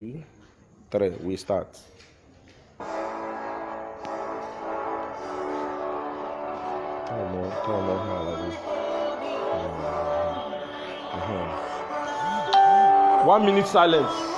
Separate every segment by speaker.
Speaker 1: 2, 3, we start. Tell them how that is. 1 minute silence.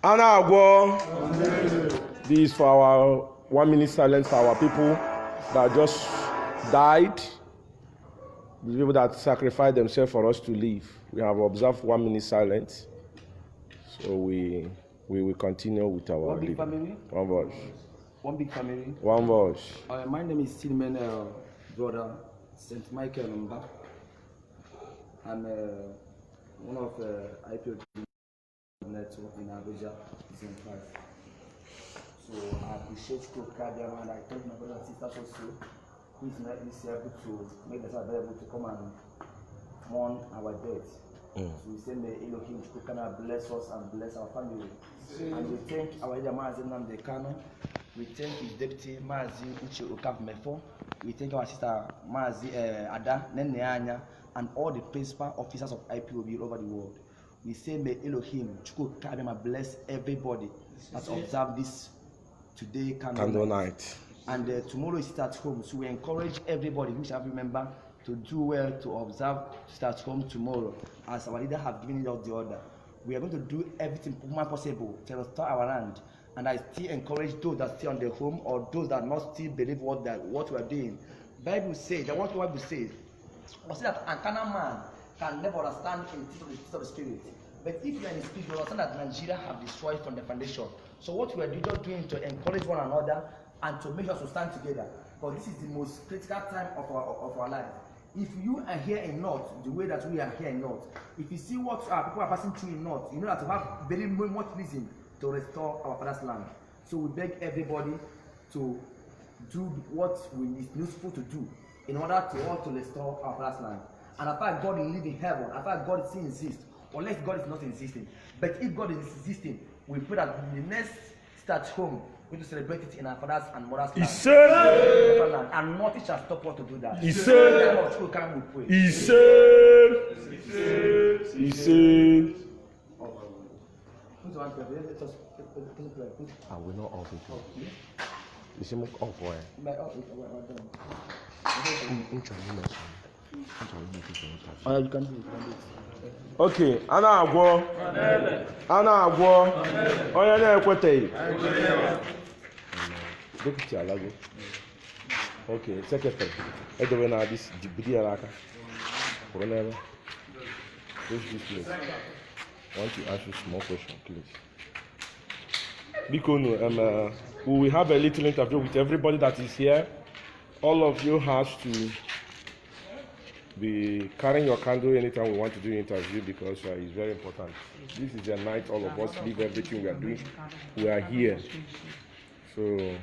Speaker 1: Anagwo, this is for our 1 minute silence for our people that just died, the people that sacrificed themselves for us to live. We have observed 1 minute silence, so we will continue with our
Speaker 2: one big family.
Speaker 1: One verse.
Speaker 2: One big family.
Speaker 1: One verse.
Speaker 2: My name is Stillman, brother St. Michael Mba. I'm one of IPO network in Abuja, Zone 5. So I appreciate Kadiam, and I thank my brothers and sisters also who is not able to make themselves available to come and mourn our death. So we say may Elohim bless us and bless our family. And we thank our leader Mazi Nnamdi Kanu. We thank his deputy Mazi Uche Okafor-Mefo. We thank our sister Mazi Ada Neneanya and all the principal officers of IPOB all over the world. We say may Elohim bless everybody that observe this today candle night. And tomorrow is at home, so we encourage everybody who shall remember to do well to observe start home tomorrow, as our leader have given us the order. We are going to do everything possible to restore our land, and I still encourage those that stay on the home or those that not still believe what we are doing. Bible says that what the Bible says, or say that an carnal man can never understand in the things of the spirit. But if you are in the spirit, you understand that Nigeria have destroyed from the foundation. So what we are doing to encourage one another and to make us to stand together, because this is the most critical time of our life. If you are here in North, the way that we are here in North, if you see what people are passing through in North, you know that you have very much reason to restore our father's land. So we beg everybody to do what we is useful to do in order to all to restore our father's land. And I fact God will live in heaven. I fact God still exists, unless God is not existing. But if God is existing, we pray that the next start home, we're going to celebrate it in our father's and mother's land. And nothing shall stop us to do that.
Speaker 1: He said, He said, I will not offer it. You see, oh boy.
Speaker 2: You can do it.
Speaker 1: Okay, ana agwọ onye na-ekweteghị deputy alago. Okay, secretary edobe na this jibidi ya n'aka kwụrụ n'ebe. Just this place. I want to ask you a small question, please. Biko, we will have a little interview with everybody that is here. All of you have to be carrying your candle anytime we want to do an interview, because it's very important. This is the night all of us leave everything we are doing. We are here. So,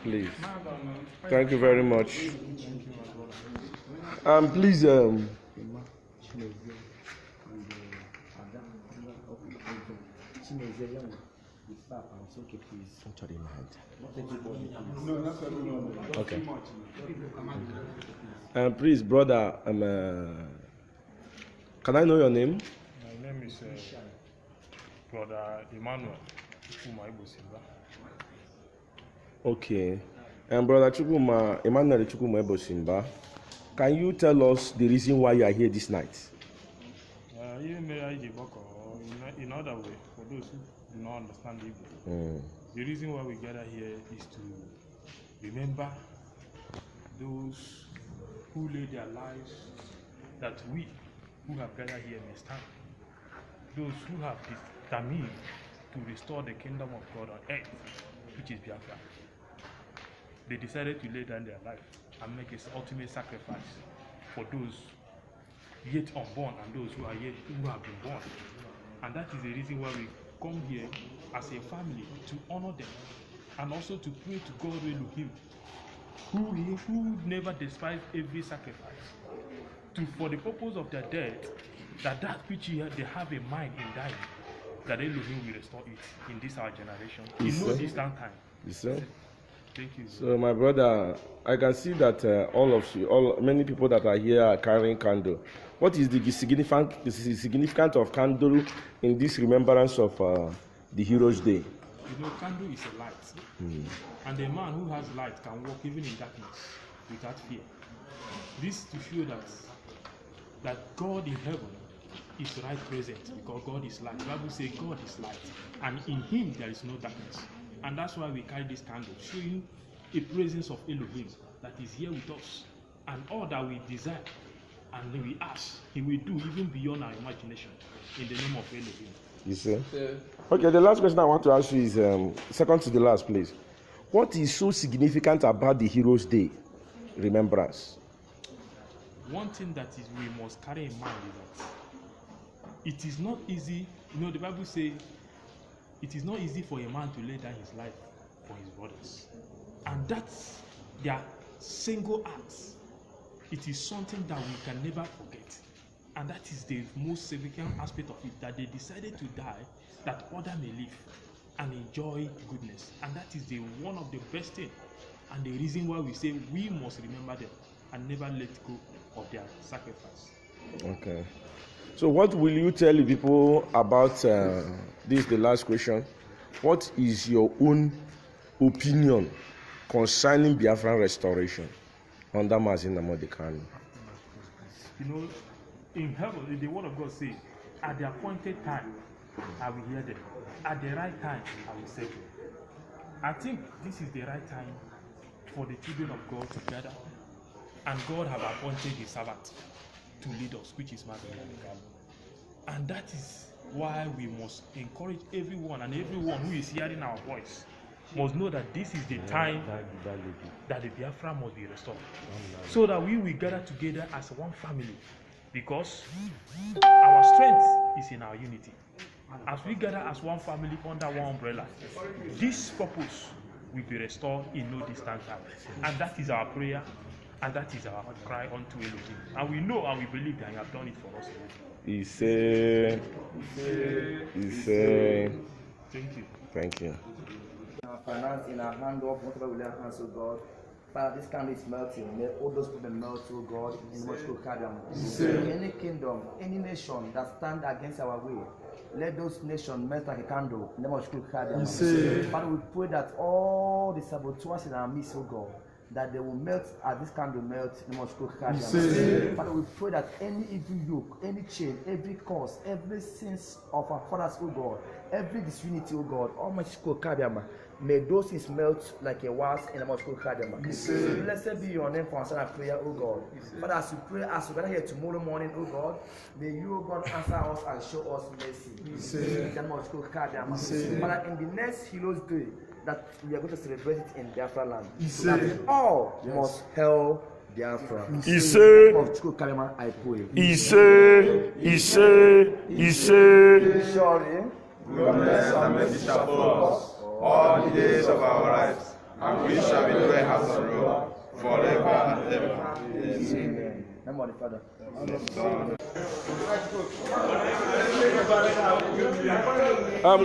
Speaker 1: please. Thank you very much. Please, okay. Please, brother, can I know your name?
Speaker 3: My name is Brother Emmanuel Chukwuma Simba.
Speaker 1: Okay. Brother Chukwuma, Emmanuel Chukwuma Simba, can you tell us the reason why you are here this night?
Speaker 3: In other way, for those who do not understand Igbo, the reason why we gather here is to remember those who laid their lives, that we who have gathered here may stand. Those who have determined to restore the kingdom of God on earth, which is Biafra. They decided to lay down their life and make an ultimate sacrifice for those yet unborn and those who have been born. And that is the reason why we come here as a family to honor them, and also to pray to God Elohim, who never despised every sacrifice, for the purpose of their death, that which they have in mind in dying, that Elohim will restore it in this our generation, in no distant time.
Speaker 1: Yes, sir.
Speaker 3: Thank you.
Speaker 1: So, my brother, I can see that many people that are here are carrying candle. What is the significance of candle in this remembrance of the Heroes' Day?
Speaker 3: You know, candle is a light, and a man who has light can walk even in darkness without fear. This to show that God in heaven is right present, because God is light. The Bible says God is light, and in Him there is no darkness. And that's why we carry this candle, showing a presence of Elohim that is here with us, and all that we desire and we ask, He will do even beyond our imagination, in the name of Elohim.
Speaker 1: You see? Yeah. Okay, the last question I want to ask you is, second to the last, please. What is so significant about the Heroes' Day remembrance?
Speaker 3: One thing that we must carry in mind is that it is not easy. You know, the Bible says it is not easy for a man to lay down his life for his brothers. And that's their single acts. It is something that we can never forget. And that is the most significant aspect of it, that they decided to die that others may live and enjoy goodness. And that is one of the best things, and the reason why we say we must remember them and never let go of their sacrifice.
Speaker 1: Okay. So what will you tell the people about, this is the last question, what is your own opinion concerning Biafran restoration under Mazin Nnamdi Kanu?
Speaker 3: You know, in heaven, the word of God says, at the appointed time, I will hear them. At the right time, I will save them. I think this is the right time for the children of God to gather, and God have appointed His servant to lead us, which is Mazin Nnamdi Kanu. And that is why we must encourage everyone, and everyone who is hearing our voice must know that this is the time that the Biafra must be restored, so that we will gather together as one family, because our strength is in our unity. as we gather as one family under one umbrella, this purpose will be restored in no distant time. And that is our prayer, and that is our cry unto Elohim. And we know and we believe that He has done it for us.
Speaker 1: He said,
Speaker 3: Thank you.
Speaker 1: thank you.
Speaker 2: In our finance, in our hand of whatever we lay our hands, oh God. Father, this candle is melting. May all those people melt, oh God, in Moshko Any kingdom, any nation that stand against our way, let those nations melt like a candle in the Moshko Father, we pray that all the saboteurs in our midst, oh God, that they will melt as this candle melts in the Moshko Father, we pray that any evil yoke, any chain, every cause, every sins of our fathers, oh God, every disunity, oh God, all Moshko may those things melt like a wax in the Moshko Kadama. Blessed be your name for answering our prayer, O God. Father, as we pray, as we gather here tomorrow morning, O God, may you, O God, answer us and show us mercy. In the Moshko Kadama. Father, in the next Heroes Day, that we are going to celebrate it in Biafra land, that all must hail Biafra. I pray. Surely,
Speaker 4: goodness and mercy shall follow us all the days of our lives, and we shall be in the house of the Lord forever and ever. Amen.
Speaker 2: Name of the Father.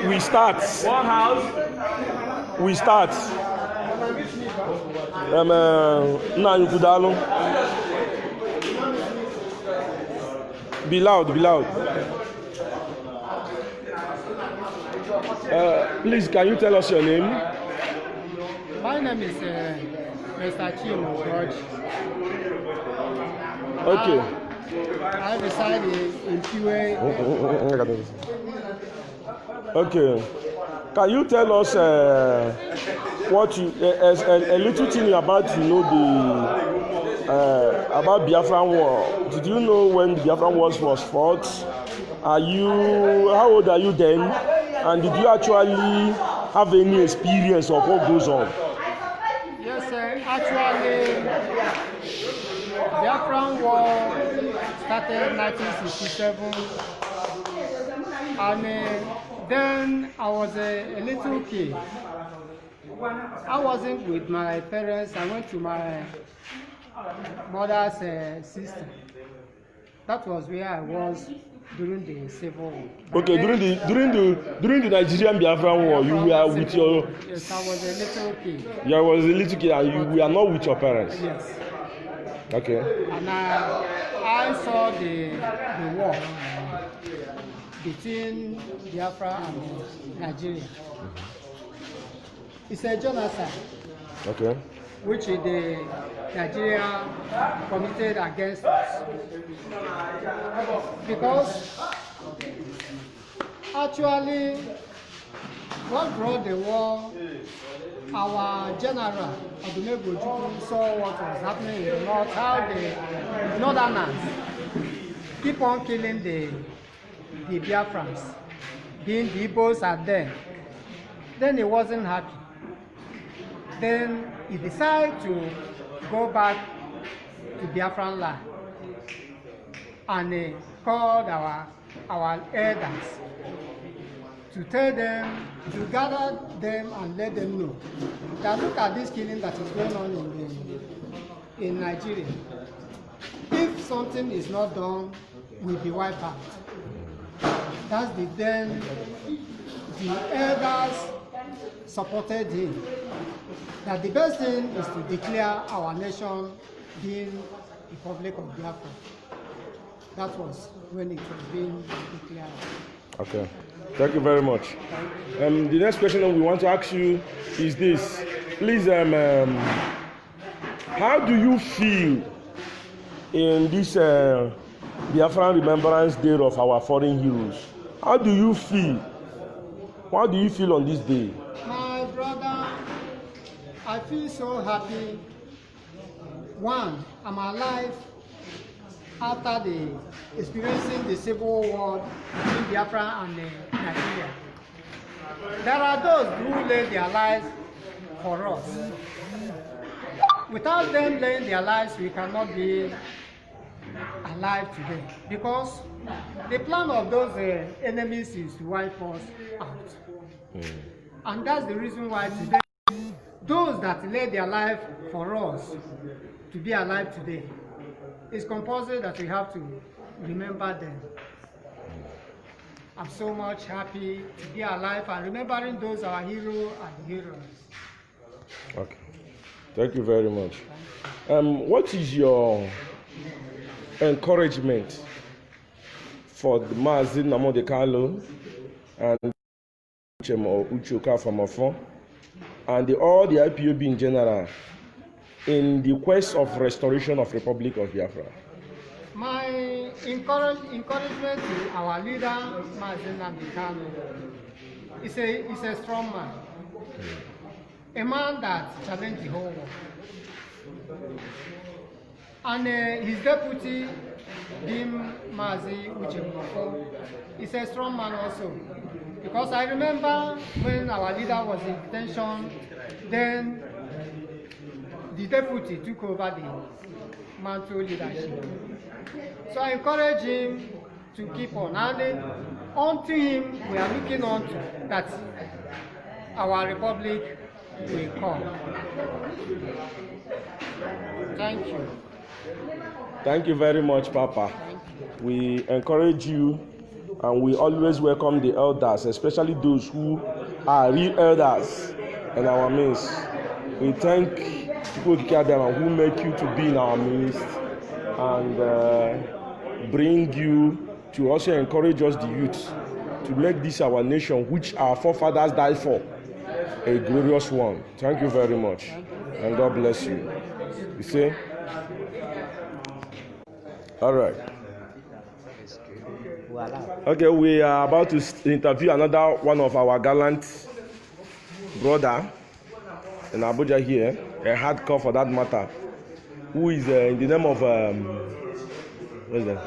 Speaker 1: We start.
Speaker 3: One house.
Speaker 1: We start. Nna Yukudalo. Be loud, be loud. Please, can you tell us your name?
Speaker 5: My name is Mr. Chimo George.
Speaker 1: Okay.
Speaker 5: I reside in Pue.
Speaker 1: Okay. Can you tell us what you a little thing about about Biafran War? Did you know when the Biafran War was fought? How old are you then? And did you actually have any experience of what goes on?
Speaker 5: Yes, sir. Actually, Biafran War started in 1967, and then I was a little kid. I wasn't with my parents. I went to my mother's sister. That was where I was during the Civil War.
Speaker 1: Okay, during the Nigerian Biafran War, you were with your.
Speaker 5: Yes, I was a little kid.
Speaker 1: You was a little kid, and you were not with your parents.
Speaker 5: Yes.
Speaker 1: Okay.
Speaker 5: And I saw the war between Biafra and Nigeria. It's a genocide.
Speaker 1: Okay.
Speaker 5: Which the Nigeria committed against us. Because actually, what brought the war, our general, Odumegwu Ojukwu, saw what was happening in the north, how the northerners keep on killing the Biafrans, being the Igbos at them. Then he wasn't happy. Then he decided to go back to Biafran land and called our elders to tell them, to gather them and let them know that look at this killing that is going on in Nigeria. If something is not done, we'll be wiped out. That's then the elders supported him. That the best thing is to declare our nation being Republic of Biafra. That was when it was being declared.
Speaker 1: Okay. Thank you very much. The next question we want to ask you is this. Please, how do you feel in this Biafran Remembrance Day of our fallen heroes? How do you feel? How do you feel on this day?
Speaker 5: My brother, I feel so happy. One, I'm alive after experiencing the civil war between Biafra and Nigeria. There are those who laid their lives for us. Without them laying their lives, we cannot be alive today. Because The plan of those enemies is to wipe us out. And that's the reason why today, those that laid their life for us to be alive today, it's compulsory that we have to remember them. I'm so much happy to be alive and remembering those our heroes and heroes.
Speaker 1: Okay. Thank you very much. What is your encouragement for the Mazi Nnamdi Kanu and Uche from Ofo and all the IPOB in general in the quest of restoration of Republic of Biafra?
Speaker 5: My encouragement to our leader, Mazi Nnamdi Kanu, is a strong man. A man that challenged the whole world. And his deputy, Dim Mazi Uche Ofo, is a strong man also. Because I remember when our leader was in detention, then the deputy took over the mantle leadership. So I encourage him to keep on. And unto him, we are looking on to that our republic will come. Thank you.
Speaker 1: Thank you very much, Papa. We encourage you and we always welcome the elders, especially those who are real elders in our midst. We thank people who make you to be in our midst and bring you to also encourage us, the youth, to make this our nation, which our forefathers died for, a glorious one. Thank you very much, and God bless you. You see? All right. Okay, we are about to interview another one of our gallant brother in Abuja here, a hardcore for that matter, who is in the name of what is that?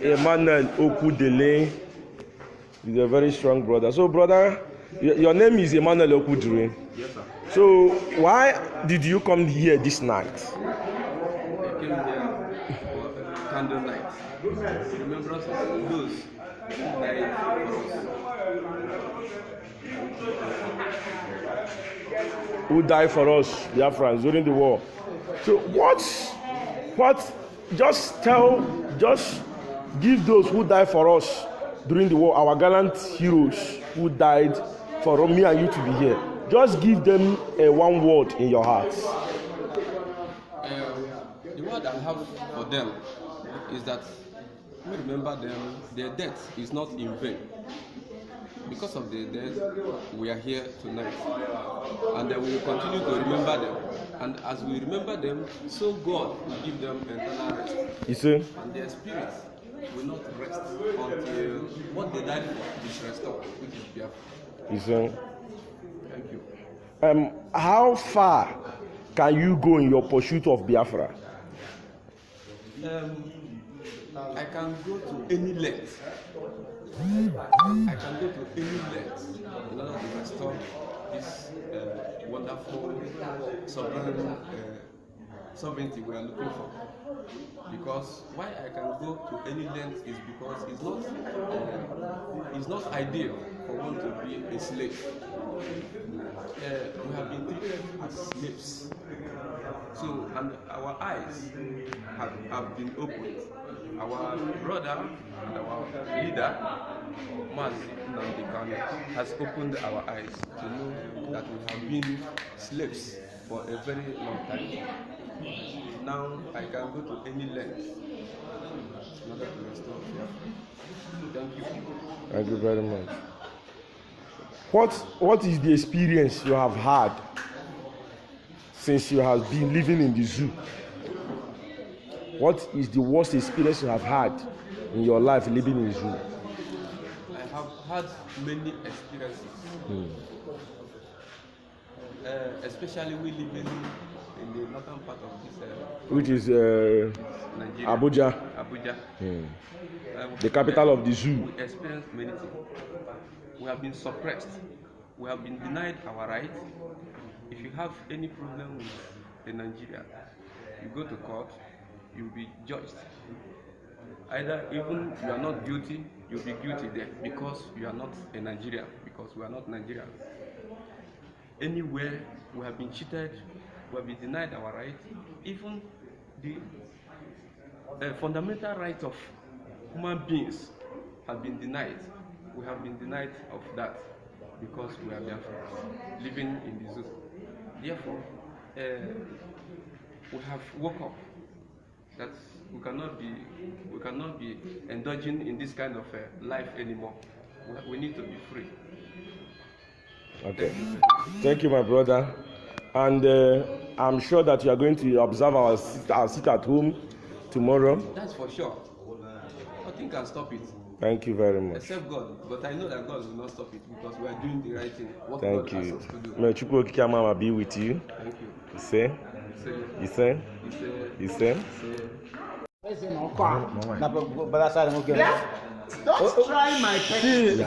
Speaker 1: Emmanuel Okudele. He's a very strong brother. So, brother, your name is Emmanuel Okudele.
Speaker 6: Yes, sir.
Speaker 1: So, why did you come here this night?
Speaker 6: I came here for candle night. Remembrance of those who died for us.
Speaker 1: Who died for us, Biafrans, during the war. So, just give those who died for us during the war, our gallant heroes who died for me and you to be here. Just give them one word in your hearts.
Speaker 6: The word I have for them is that we remember them, their death is not in vain. Because of their death, we are here tonight. And we will continue to remember them. And as we remember them, so God will give them eternal rest.
Speaker 1: You see?
Speaker 6: And their spirit will not rest until what they died for is restored, which is Biafra.
Speaker 1: You see?
Speaker 6: Thank you.
Speaker 1: How far can you go in your pursuit of Biafra?
Speaker 6: I can go to any length. I can go to any length in order to restore this wonderful sovereignty we are looking for. Because why I can go to any length is because it's not ideal for one to be a slave. We have been treated as slaves. So, and our eyes have been opened. Our brother and our leader, Mazi Nnamdi Kanu, has opened our eyes to know that we have been slaves for a very long time. Now I can go to any length in order to restore Biafra. Thank you.
Speaker 1: Thank you very much. What is the experience you have had since you have been living in the zoo? What is the worst experience you have had in your life living in the zoo?
Speaker 6: I have had many experiences. Especially we living in the northern part of this
Speaker 1: which is
Speaker 6: Nigeria.
Speaker 1: Abuja. The capital of the zoo.
Speaker 6: We experienced many things. We have been suppressed. We have been denied our right. If you have any problem with Nigeria, you go to court, you'll be judged. Either even you are not guilty, you'll be guilty there because you are not a Nigerian, because we are not Nigerians. Anywhere we have been cheated, we have been denied our rights, even the fundamental rights of human beings have been denied. We have been denied of that because we are Biafrans living in the zoo. Therefore, we have woke up that we cannot be indulging in this kind of life anymore. We need to be free.
Speaker 1: Okay. Thank you, my brother. And I'm sure that you are going to observe our sit at home tomorrow.
Speaker 6: That's for sure. Nothing can stop it.
Speaker 1: Thank you very much.
Speaker 6: Except God. But I know that God will not stop it because we are doing the right thing. What
Speaker 1: Thank
Speaker 6: God
Speaker 1: you.
Speaker 6: asks us to do.
Speaker 1: May Chukwu Okike Amama be with you.
Speaker 6: Thank you.
Speaker 1: You say? You say? You say?
Speaker 5: Don't try my pen.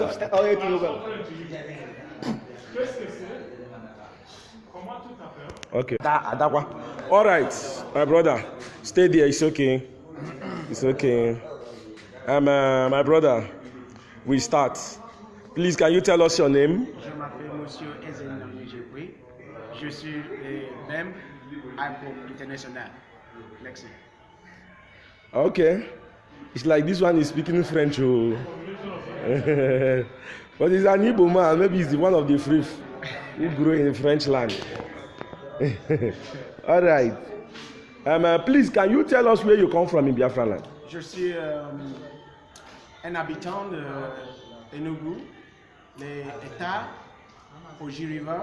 Speaker 1: Okay. All right, my brother. Stay there. It's okay. It's okay. My brother, we start. Please, can you tell us your name?
Speaker 7: Je m'appelle Monsieur Ezenan Njepwe. Je suis membre IPOP International. Merci.
Speaker 1: Okay. It's like this one is speaking French. Oh. But he's an Igbo man. Maybe he's one of the free who grew in the French land. All right. Please, can you tell us where you come from in Biafra land?
Speaker 7: Je suis un habitant de Enugu, l'État, Oji River.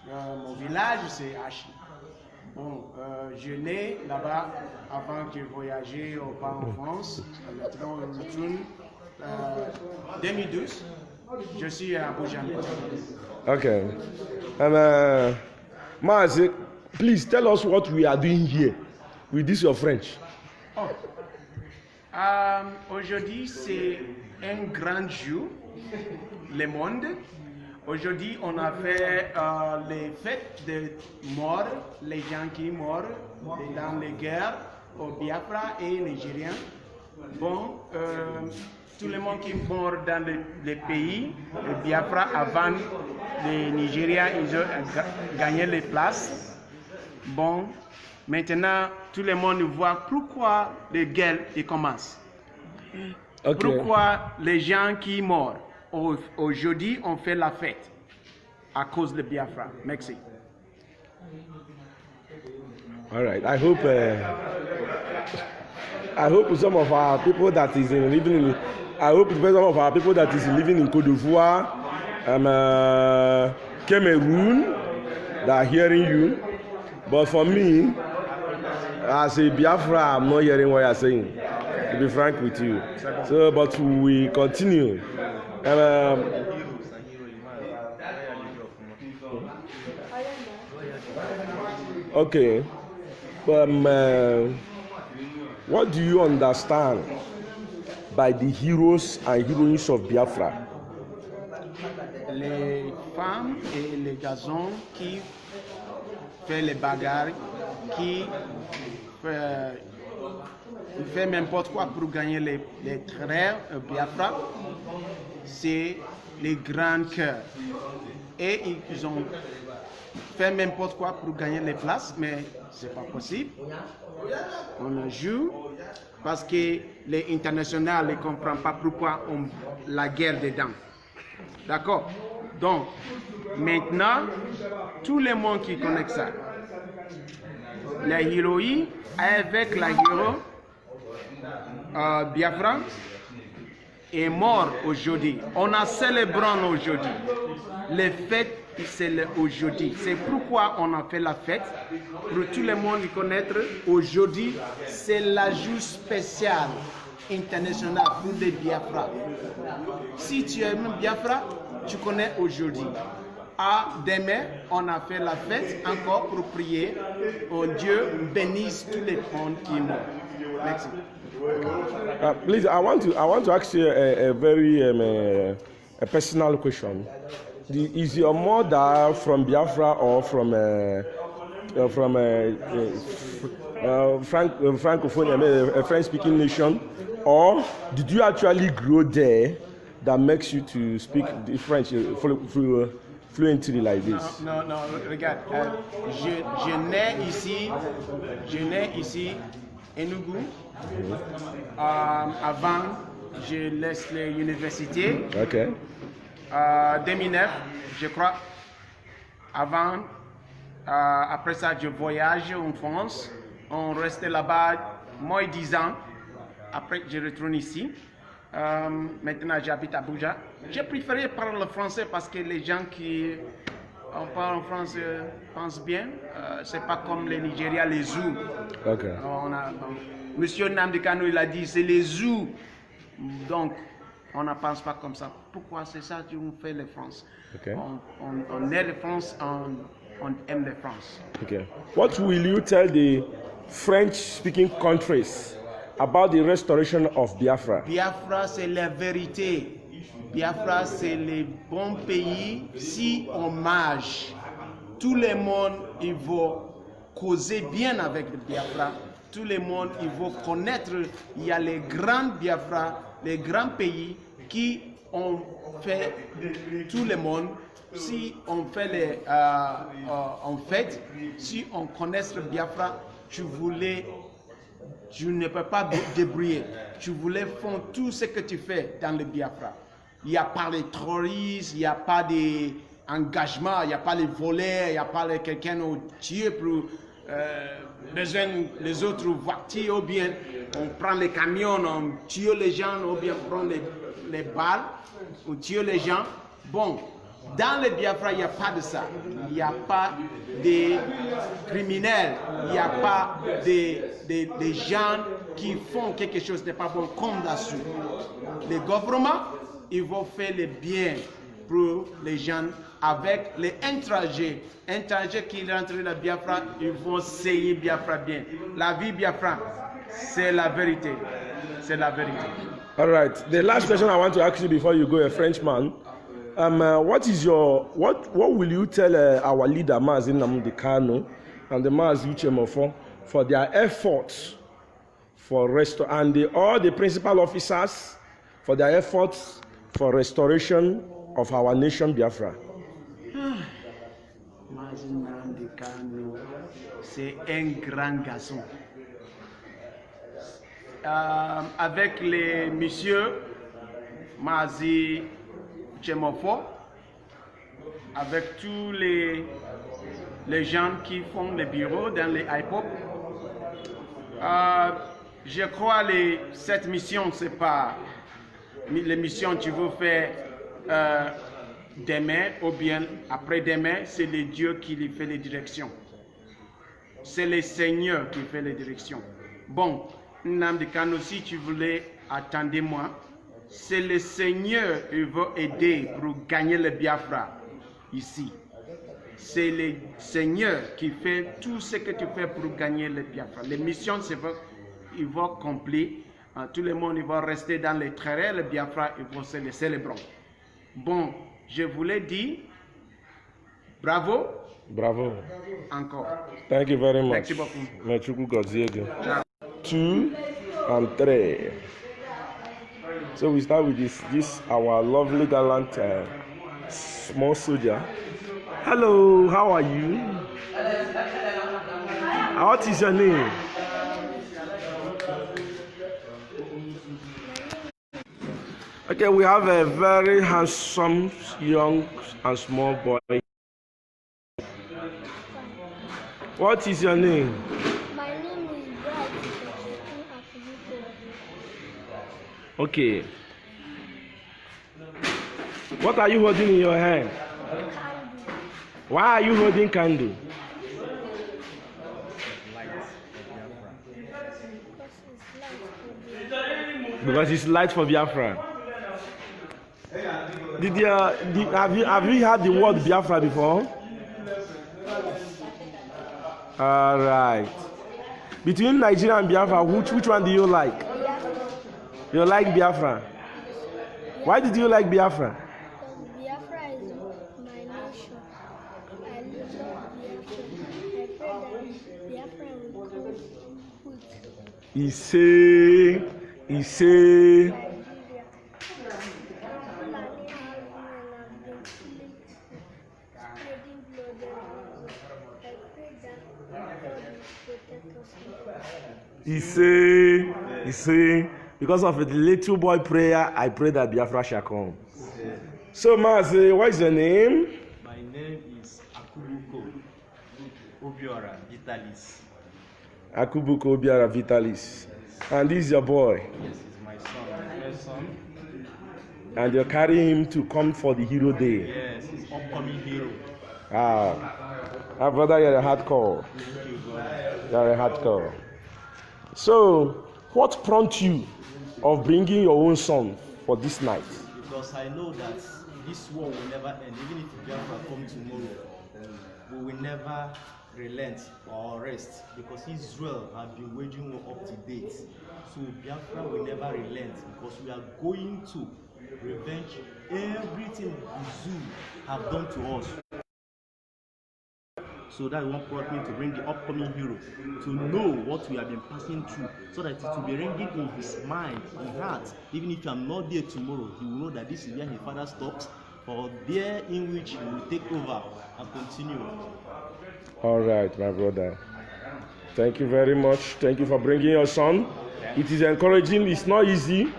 Speaker 7: Mon village, c'est Achi. Bon, je nais là-bas avant de voyager au bas en France. Maintenant, je retourne 2012. Je suis à Abuja.
Speaker 1: Okay. Mazi, please tell us what we are doing here with this your French.
Speaker 7: Oh. Aujourd'hui, c'est un grand jour, le monde. Aujourd'hui, on a fait les fêtes de mort, les gens qui meurent dans les guerres au Biafra et Nigérien. Bon, tout le monde qui meurt dans les pays, le Biafra avant les Nigériens, ils ont gagné les places. Bon, maintenant, tout le monde voit pourquoi les guerres commencent.
Speaker 1: Okay.
Speaker 7: Pourquoi les gens qui meurent. Aujourd'hui, on fait la fête à cause de Biafra. Merci.
Speaker 1: All right. I hope some of our people that is living in Côte d'Ivoire, Cameroon, that are hearing you. But for me, as a Biafra, I'm not hearing what you're saying. To be frank with you. So, but we continue. Okay. What do you understand by the heroes and heroines of Biafra?
Speaker 7: Les femmes et les garçons qui font les bagarres, qui font n'importe quoi pour gagner les terres Biafra, c'est les grands cœurs. Et ils ont fait n'importe quoi pour gagner les places, mais c'est pas possible. On joue parce que les internationaux ne comprennent pas pourquoi la guerre dedans. D'accord? Donc, maintenant, tout le monde qui connaît ça, les héroïnes avec la héros Biafra est mort aujourd'hui. On a célébré aujourd'hui. Les fêtes, c'est aujourd'hui. C'est pourquoi on a fait la fête. Pour tout le monde connaître, aujourd'hui, c'est la jour spéciale internationale pour les Biafra. Si tu aimes Biafra, tu connais aujourd'hui. Demain, on a fait la fête encore pour prier. Oh Dieu bénisse tous les mondes qui meurent. Merci.
Speaker 1: Please, I want to ask you a very a personal question. Is your mother from Biafra or from francophone, a French-speaking nation? Or did you actually grow there that makes you to speak the French fluently like this?
Speaker 7: Non, non, regarde, je nais ici, Enugu. Avant, je laisse l'université.
Speaker 1: Okay.
Speaker 7: 2009, je crois. Avant, après ça, je voyage en France. On restait là-bas moins de 10 ans. Après, je retourne ici. Maintenant, j'habite à Abuja. J'ai préféré parler le français parce que les gens qui parlent français pensent bien. C'est pas comme les Nigériens, les zoos.
Speaker 1: Okay.
Speaker 7: Monsieur Nnamdi Kanu, il a dit c'est les zoos. Donc, on ne pense pas comme ça. Pourquoi c'est ça qu'on fait les France?
Speaker 1: Okay.
Speaker 7: On aime les France, on aime les France.
Speaker 1: Okay. What will you tell the French-speaking countries about the restoration of Biafra?
Speaker 7: Biafra, c'est la vérité. Biafra, c'est le bon pays. Si on marche, tout le monde il va causer bien avec le Biafra. Tout le monde il va connaître. Il y a les grands Biafra, les grands pays qui ont fait tout le monde. Si on fait en fait, si on connaît le Biafra, tu ne peux pas débrouiller. Tu voulais faire tout ce que tu fais dans le Biafra. Il n'y a pas les terroristes, il n'y a pas d'engagement, il n'y a pas les voleurs, il n'y a pas quelqu'un au tuer pour les autres voitures, ou bien on prend les camions, on tue les gens, ou bien on prend les balles, on tue les gens. Bon, dans le Biafra, il n'y a pas de ça. Il n'y a pas de criminels, il n'y a pas de gens qui font quelque chose de n'est pas bon comme là-dessus. Le gouvernement, ils vont faire le bien pour les gens avec les étrangers. Étrangers qui rentrent dans le Biafra, ils vont essayer Biafra bien. La vie Biafra, c'est la vérité. C'est la vérité.
Speaker 1: All right. The last question I want to ask you before you go, a Frenchman. What will you tell our leader, Mazi Nnamdi Kanu, and the Mazi Uchemofo for their efforts for all the principal officers for their efforts for restoration of our nation, Biafra?
Speaker 7: Mazi Nnamdi Kanu, c'est un grand garçon. Avec les messieurs Mazi Uchemofo, avec tous les gens qui font les bureaux dans les IPOP, je crois que cette mission, c'est pas les missions que tu veux faire demain ou bien après-demain, c'est le Dieu qui lui fait les directions. C'est le Seigneur qui fait les directions. Bon, Nnamdi Kanu, si tu voulais, attendez-moi. C'est le Seigneur qui va aider pour gagner le Biafra ici. C'est le Seigneur qui fait tout ce que tu fais pour gagner le Biafra. Les missions, ils vont accomplir. Tout le monde il va rester dans les terrains. Le Biafra, ils vont se les célébrer. Bon, je voulais dire bravo.
Speaker 1: Bravo.
Speaker 7: Encore.
Speaker 1: Thank you very much.
Speaker 7: Merci beaucoup.
Speaker 1: Merci beaucoup. 2 and 3. So we start with this our lovely gallant small soldier. Hello, how are you? What is your name? Okay, we have a very handsome young and small boy. What is your name?
Speaker 8: My name is Bright Akubiko.
Speaker 1: Okay. What are you holding in your hand?
Speaker 8: Candy.
Speaker 1: Why are you holding candle? Because it's light for Biafra. Have you heard the word Biafra before? All right. Between Nigeria and Biafra, which one do you like? You like Biafra. Why did you like Biafra?
Speaker 8: Biafra is my nation. I love Biafra. I pray that Biafra will come quick.
Speaker 1: He say He say,
Speaker 8: Nigeria. Fulani herdsmen have been killing people, spreading blood everywhere. I pray that God will protect us all.
Speaker 1: he say, because of the little boy prayer, I pray that Biafra shall come. So, Mazi, what is your name?
Speaker 9: My name is Akubuko Obiora Vitalis.
Speaker 1: Akubuko Obiara Vitalis. And this is your boy.
Speaker 9: Yes, he's my son, my first son.
Speaker 1: And you're carrying him to come for the Hero Day.
Speaker 9: Yes, he's upcoming hero.
Speaker 1: Our brother, you're a hardcore.
Speaker 9: Thank you, brother.
Speaker 1: You're a hardcore. So, what prompted you of bringing your own son for this night?
Speaker 9: Because I know that this war will never end. Even if Biafra come tomorrow, we will never relent or rest, because Israel have been waging war up to date. So Biafra will never relent, because we are going to revenge everything the zoo have done to us. So that one brought me to bring the upcoming hero to know what we have been passing through, so that it will be ringing in his mind, in heart. Even if I'm not there tomorrow, he will know that this is where his father stops, for there in which he will take over and continue.
Speaker 1: All right, my brother. Thank you very much. Thank you for bringing your son. It is encouraging. It's not easy,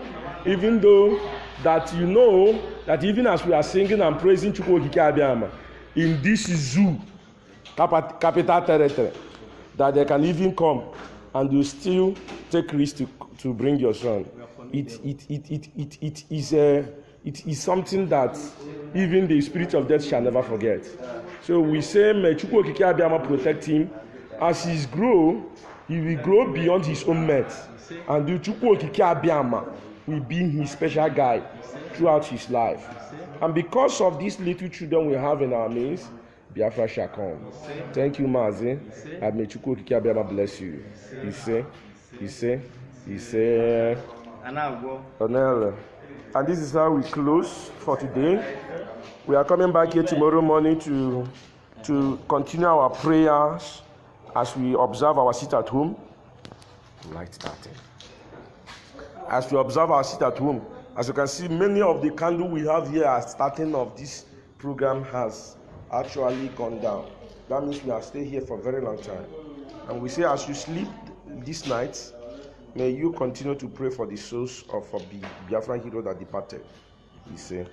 Speaker 1: even though that you know that even as we are singing and praising Chukwu Okike Abiama in this zoo, capital territory, that they can even come and you still take risk to bring your son. It is something that even the spirit of death shall never forget. So we say, may Chukwu Okike Abiama protect him. As he grow, he will grow beyond his own mates. And the Chukwu Okike Abiama will be his special guide throughout his life. And because of these little children we have in our midst, Biafra shall come. Thank you, Mazi. And may Chukwu Okike Abiama bless you. He say. And this is how we close for today. We are coming back here tomorrow morning to continue our prayers as we observe our sit at home. Light starting. As we observe our sit at home, as you can see, many of the candles we have here at starting of this program has actually gone down. That means we have stayed here for a very long time. And we say, as you sleep this night, may you continue to pray for the souls of the Biafran hero that departed. We say.